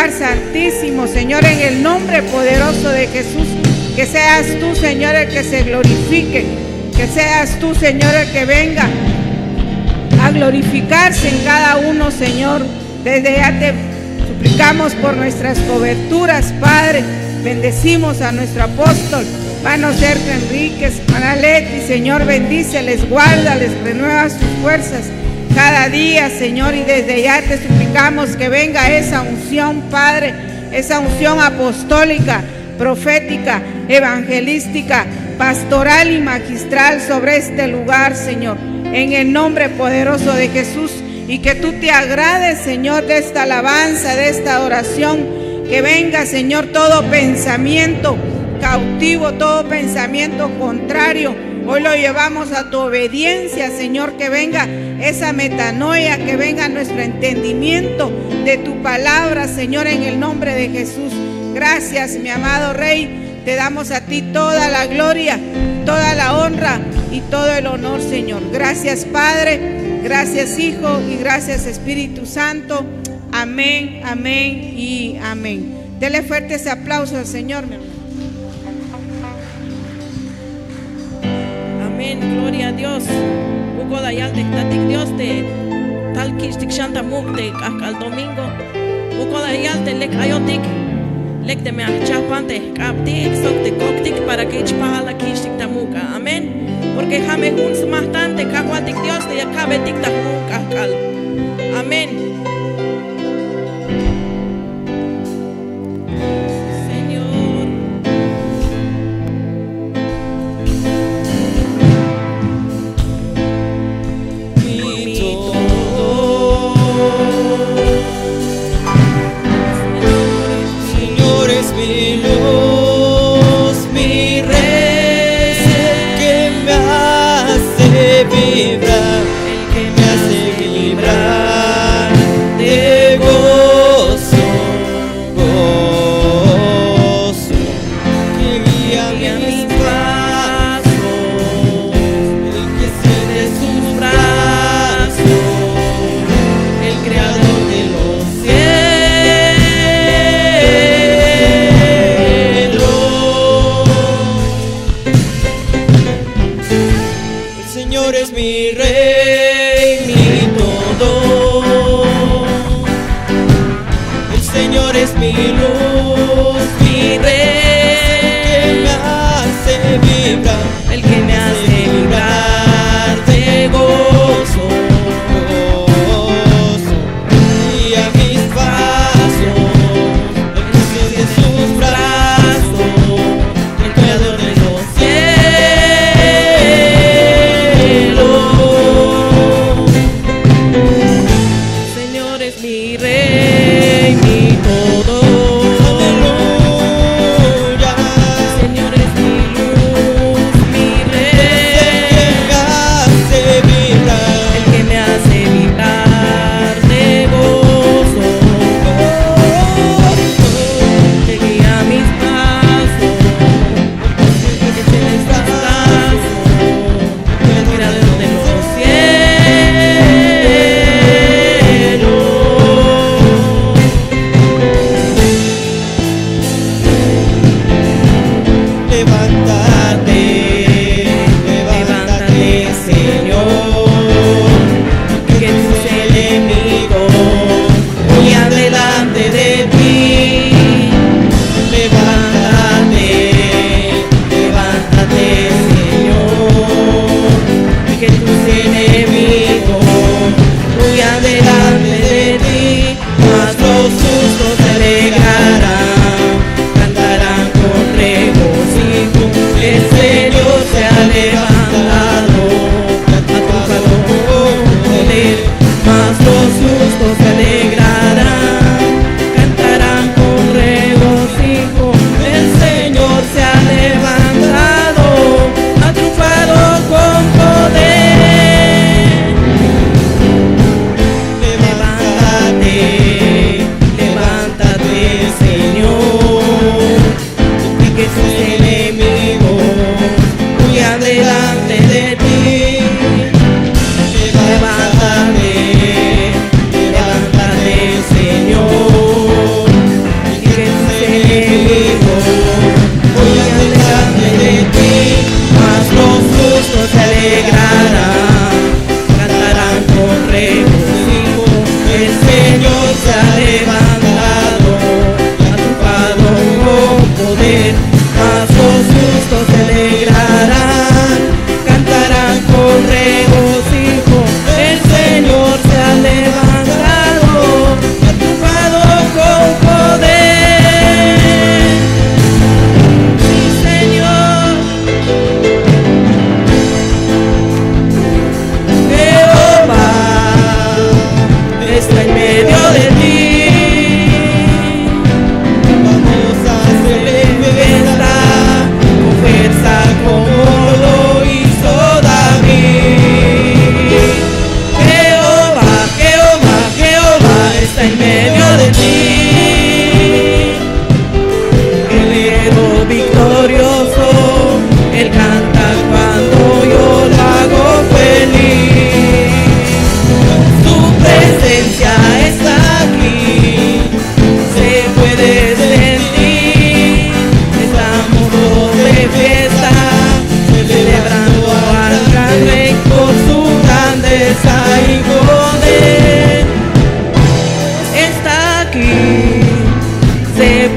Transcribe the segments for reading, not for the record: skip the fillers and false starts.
lugar santísimo, Señor, en el nombre poderoso de Jesús. Que seas tú, Señor, el que se glorifique. Que seas tú, Señor, el que venga a glorificarse en cada uno, Señor. Desde ya te suplicamos por nuestras coberturas, Padre. Bendecimos a nuestro apóstol, hermano Sergio Enríquez, hermana Leti, Señor, bendíceles, guárdales, renueva sus fuerzas cada día, Señor, y desde ya te suplicamos que venga esa unción, Padre, esa unción apostólica, profética, evangelística, pastoral y magistral sobre este lugar, Señor, en el nombre poderoso de Jesús, y que tú te agrades, Señor, de esta alabanza, de esta oración. Que venga, Señor, todo pensamiento cautivo, todo pensamiento contrario. Hoy lo llevamos a tu obediencia, Señor. Que venga esa metanoia, que venga nuestro entendimiento de tu palabra, Señor, en el nombre de Jesús. Gracias, mi amado Rey. Te damos a ti toda la gloria, toda la honra y todo el honor, Señor. Gracias, Padre. Gracias, Hijo, y gracias, Espíritu Santo. Amén, amén y amén. Dele fuertes aplausos al Señor, mi hermano. Amén, gloria a Dios. Hugo Dayal de Static Dios de Tal Kishtik Shanta Muk de al domingo. Hugo Dayal de Lek Ayotik. Lek de Meachapante, Kaptik, Sok de Koktik para que Ichpahala Kishtik Tamuka. Amén. Porque Jame Huns Mastante, Kakwaltik Dios de Yakabetik Tamuka. Amén. Señor es mi luz, mi rey.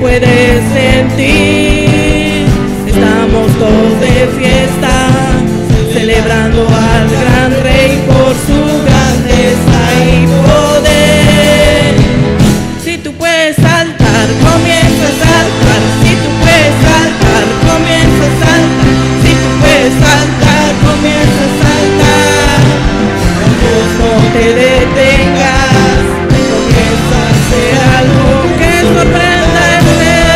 puedes sentir. Estamos todos de fiesta, celebrando al gran Rey por su grandeza y poder. Si tú puedes saltar, comienza a saltar. Si tú puedes saltar, comienza a saltar. Si tú puedes saltar, comienza a saltar. Vamos, no te detengas, comienza a hacer algo que sorprenda el Rey.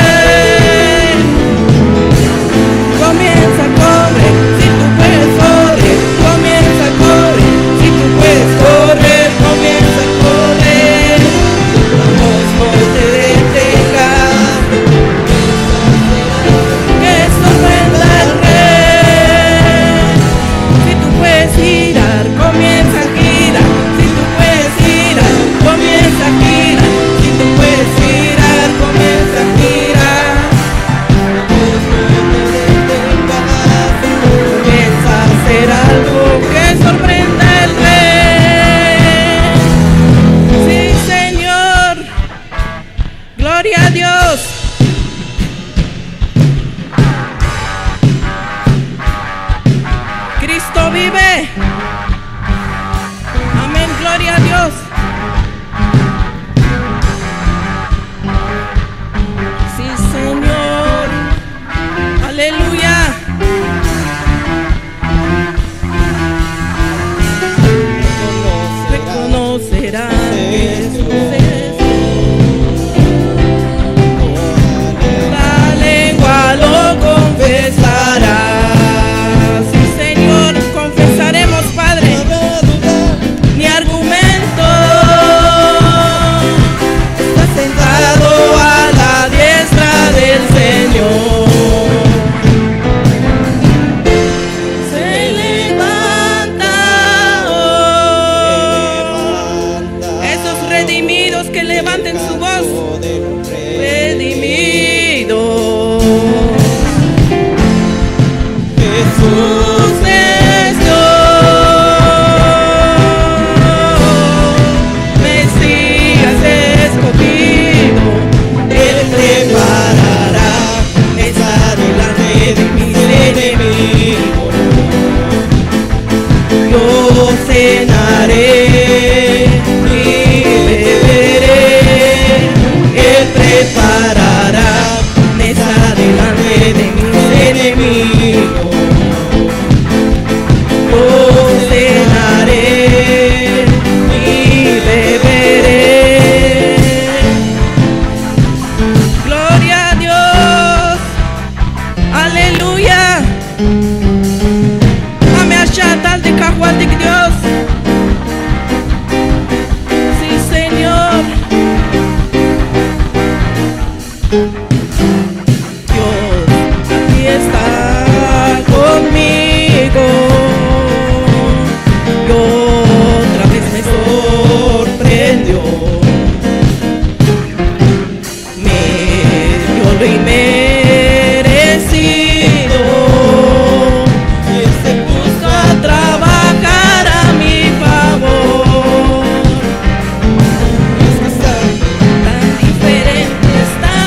Comienza a correr, si tú puedes correr, comienza a correr. Si tú puedes correr, comienza a correr. Vamos, no te detengas, que sorprenda el Rey. Si tú puedes girar, comienza a girar. Si tú puedes girar, comienza a girar. Si tú puedes girar, comienza a girar. Comienza a hacer algo que sorprenda el Rey. Sí, Señor. Gloria a Dios. Cristo vive. Amén, gloria a Dios. Sí, Señor. Aleluya. Reconocerán que Jesús es. La lengua lo confesará. Sí, Señor, confesaremos, Padre. Mi argumento está sentado a la diestra del Señor. Se levanta esos redimidos que levanten su voz. Redimidos. Jesús es Dios, Mesías escogido. Él preparará mesa delante de mis enemigos. Yo cenaré y beberé. Él preparará mesa delante de mis enemigos. Yo cenaré y beberé. Gloria a Dios. Aleluya. Ame allá tal de cajuatic Dios. Sí, Señor. Dios aquí está conmigo. Y otra vez me sorprendió. Me dio lo inmerecido. Él se puso a trabajar a mi favor. Tan diferente está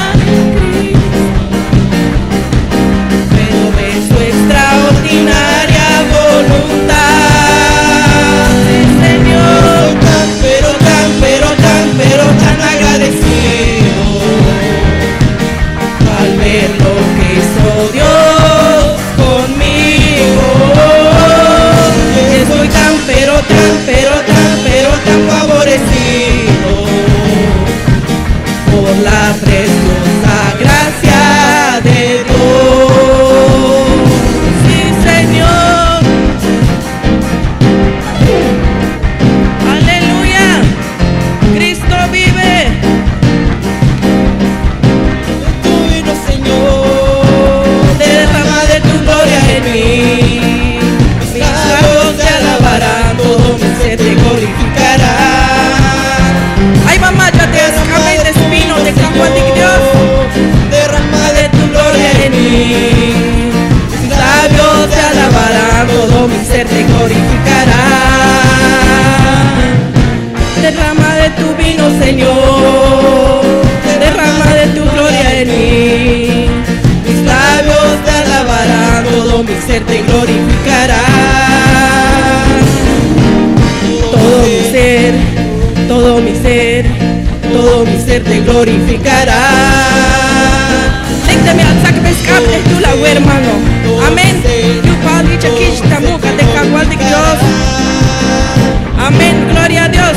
glorificará. Lécteme al sacrificio tú la hermano. Amén. Tu padre chiquita muca de cagual de Dios. Amén. Gloria a Dios.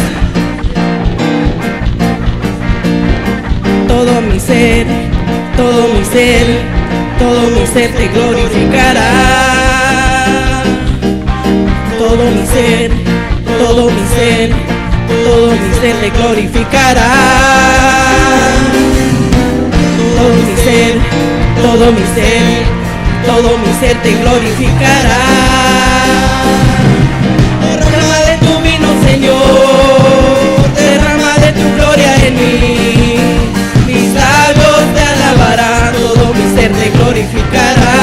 Todo mi ser, todo mi ser, todo mi ser te glorificará. Todo mi ser, todo mi ser, todo mi ser te glorificará. Todo mi ser, todo mi ser, todo mi ser te glorificará. Derrama de tu vino, Señor, derrama de tu gloria en mí. Mis labios te alabarán, todo mi ser te glorificará.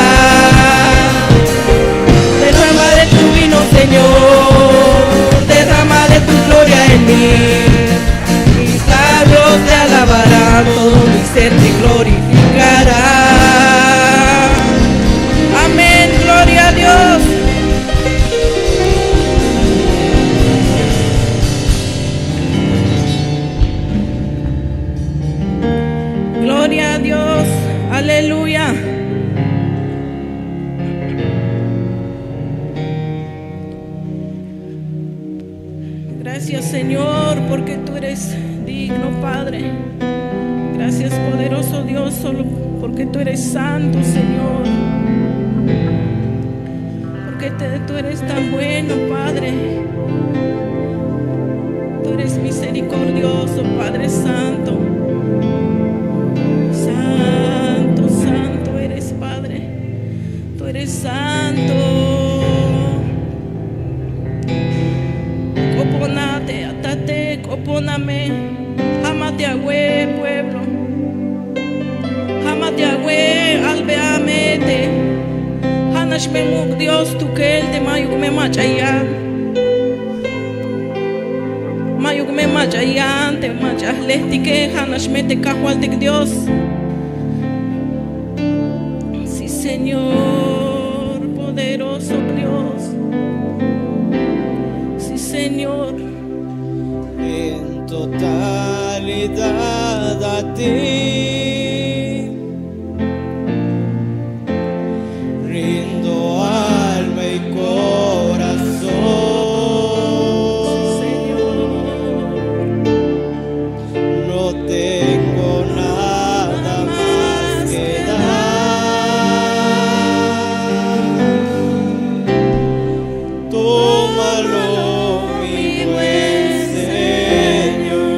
Derrama de tu vino, Señor, derrama de tu gloria en mí. Mis labios te alabarán, todo mi ser te glorificará. Amén, gloria a Dios. Gloria a Dios, aleluya. Gracias, Señor, porque tú eres digno, Padre. Gracias, poderoso Dios, solo porque tú eres santo, Señor. Porque tú eres tan bueno, Padre. Tú eres misericordioso, Padre Santo. Santo, santo eres, Padre. Tú eres santo. Coponate, atate, copóname. Jamate agüe, pueblo. Jamate agüe, albeamete. Hanash memuk Dios, tu que el de mayuk me machayan. Mayuk me machayan, te machas lestike, hanash mete cajualtic Dios. Sí, Señor, poderoso Dios. Sí, Señor. En totalidad a ti rindo alma y corazón. Señor, No tengo nada más que dar. Tómalo, mi buen Señor.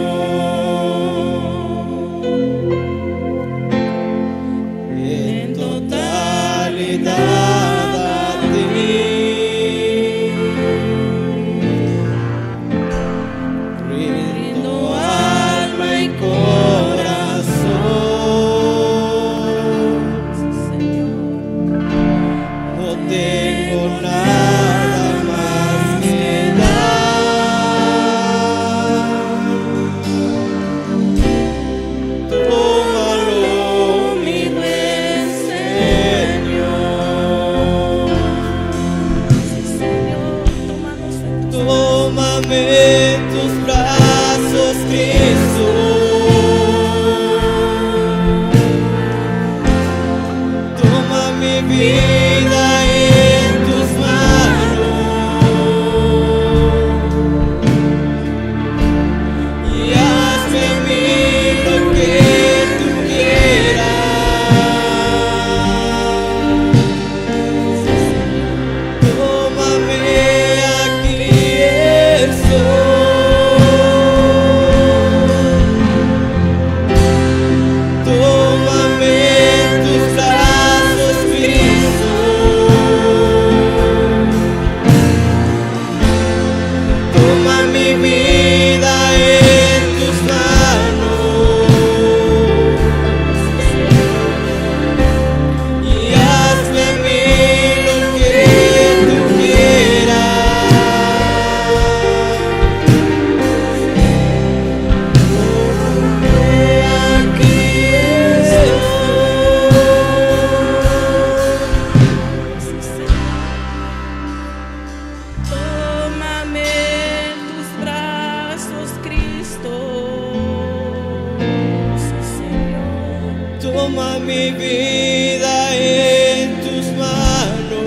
Toma mi vida en tus manos.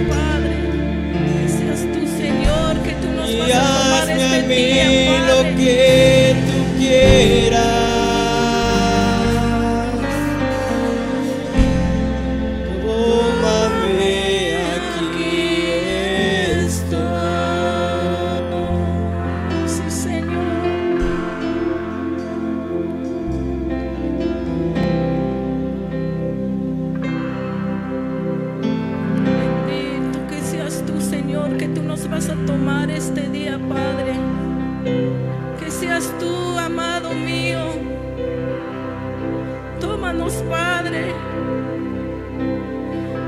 Padre, que seas tú, Señor, que tú nos Y vas a tomar hazme a este mí día, lo Padre. que tú quieras. Tómame, aquí estoy. Sí, Señor. Bendito que seas tú, Señor, que tú nos vas a tomar este día, Padre. Que seas tú, amado mío. Tómanos, Padre.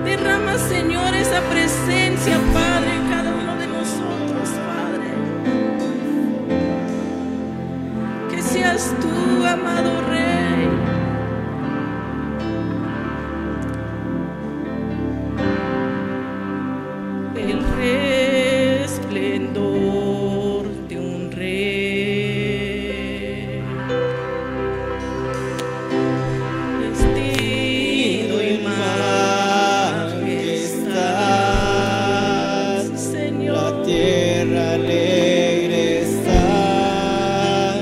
Derrama, Señor, esa presencia, Padre, en cada uno de nosotros, Padre. Que seas tú, amado Rey. El resplendor de un rey, vestido en majestad, La Señor. tierra alegre está,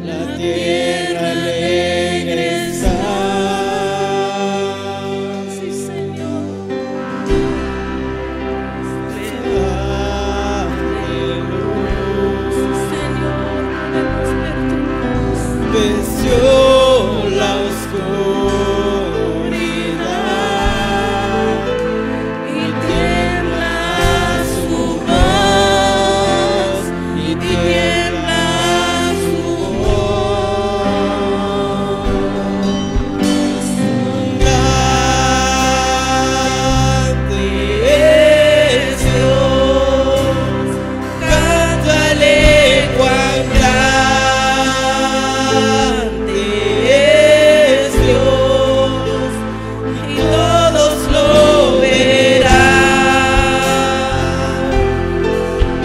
la tierra alegre está. Sí, Señor. Señor, podemos ver tu luz. Venció la oscuridad Y tiembla su voz, y tiembla su voz. grande es Dios, cántale cuán grande es Dios, y todos lo verán.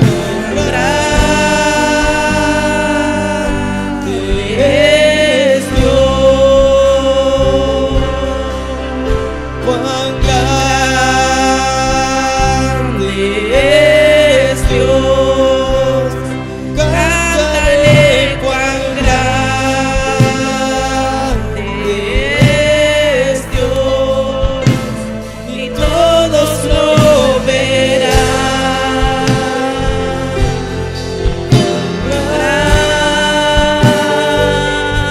Cuán grande es Dios, cuán grande es Dios, cántale cuán grande es Dios, y todos lo verán.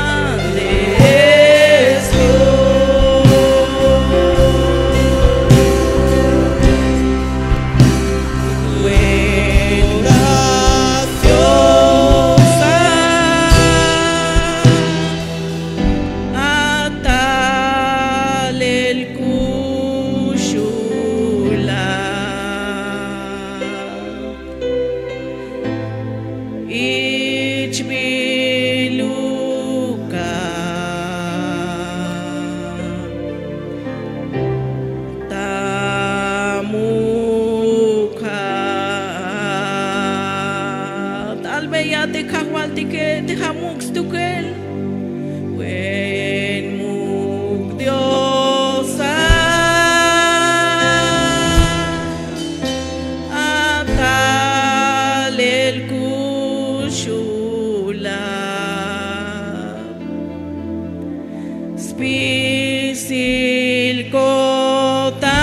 Grande es Atale el kushula Ichbiluka Tamuka Talbe ya te kahwalti ke te hamuks tukel Wen muk diosa Atale el kushula Spisil kota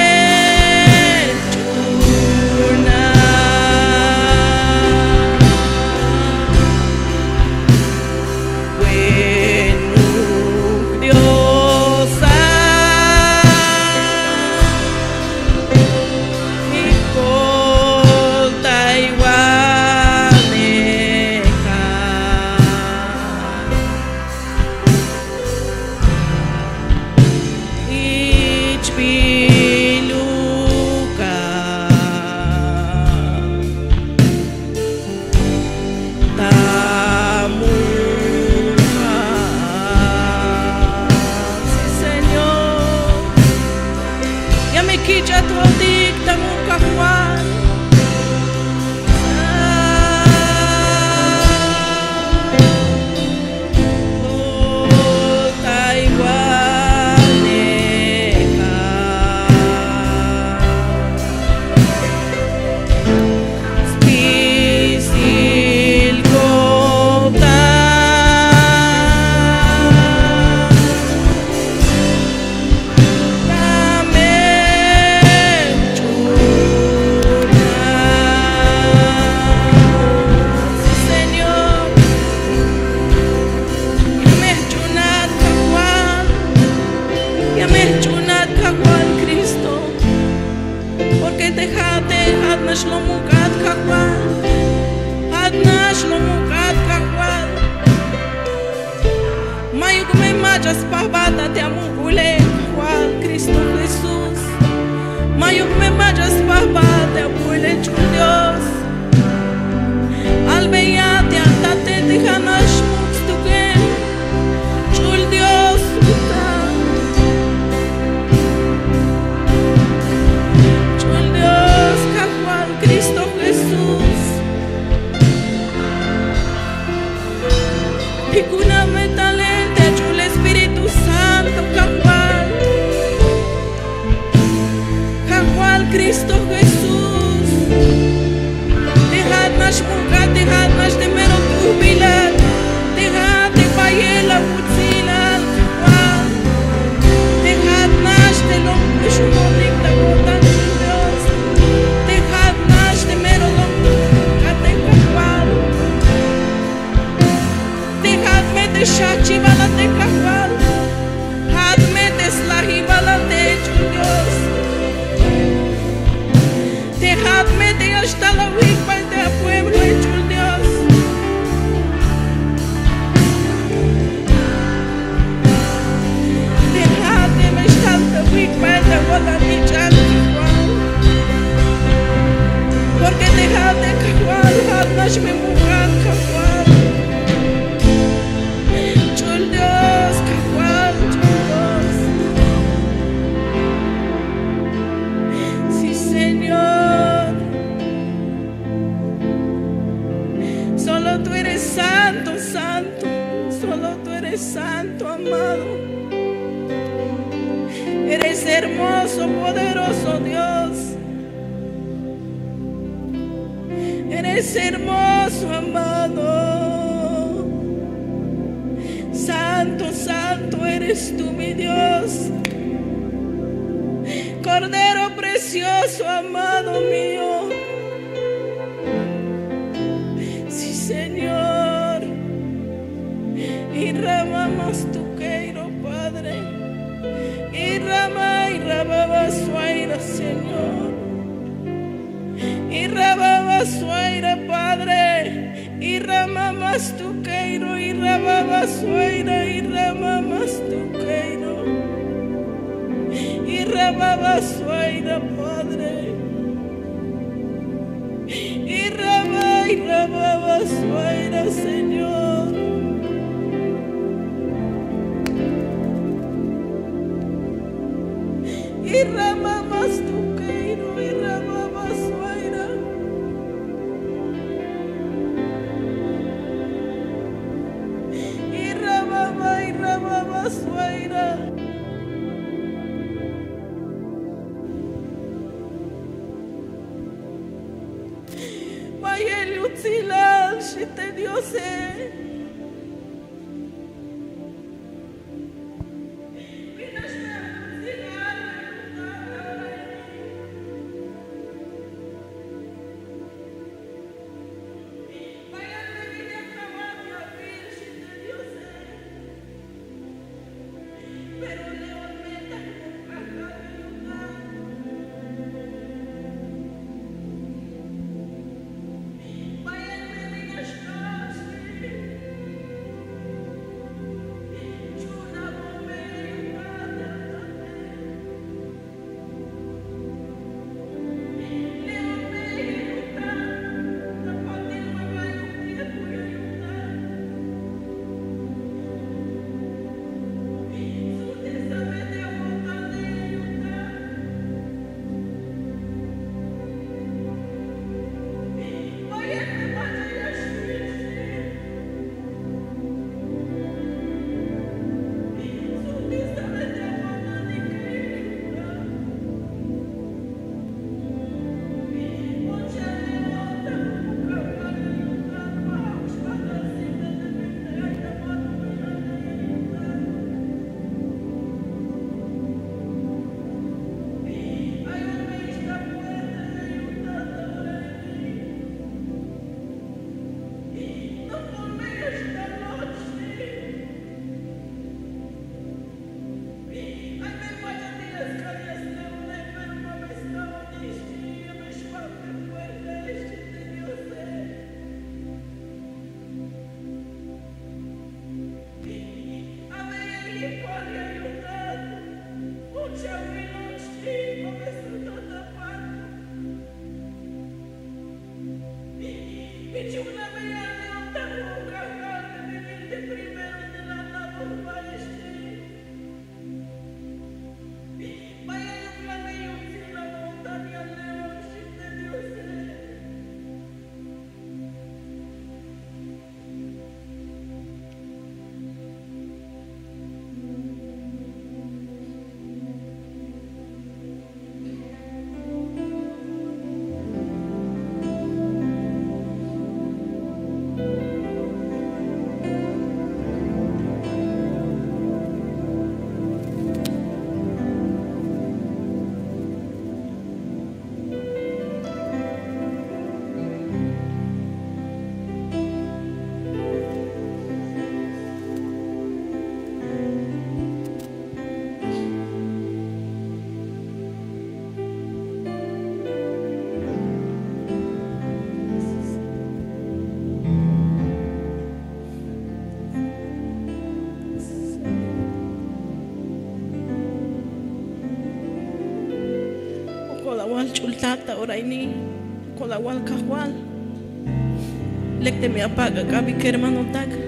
Yamen churna Wen muk diosa Ikol Taiwan ad kahwal. Ad nash no muk ad kahwal. Mayuk me majas pahbata te amukule kahwal Cristo Jesús. Mayuk me majas pahbata amukule chul Dios. Albeyate altate te hanash muk stuken. Chul Dios uta. Chul Dios kahwal Cristo Jesús. Pikuna metale te chul Espíritu Santo kahwal. Kahwal Cristo Jesús. Dejad nash mugat, dejad nash de mero tubilat. Dejad de payela utzilal kahwal. Dejad nash de lo shumonik da botan Dios. Dejad nash de mero lo kate kahwal. Dejadme de shachi balate kahwal. Hadme de slahi balate Dios. Dejadme de hasta la huipa de pueblo hecho Dios. Dejadme hasta la huipa de Guadalajara. Porque dejadme kahwal, hadnashme mujer kahwal. Chul Dios, kahwal, chul Dios. Sí, Señor. Solo tú eres santo, santo. Solo tú eres santo, amado. Eres hermoso, poderoso Dios. Eres hermoso, amado. Santo, santo eres tú, mi Dios. Cordero precioso, amado mío. Sí, Señor. Y ramamos tu queiro, Padre. Y rababa suaira, Señor. Y rababa suaira, Padre. Y ramamas tu queiro, y rababa suaira, y ramamas tu queiro. Y rababa suaira, Padre. Y rababa suaira, Señor. Y ramamas tu queiro, y rababa suaira. Y rababa suaira. Vaya el utzilal, shite Diose. Pero Kolawal chultata oraini, kolawal kahwal. Lek te me apaga kabi kermano tag.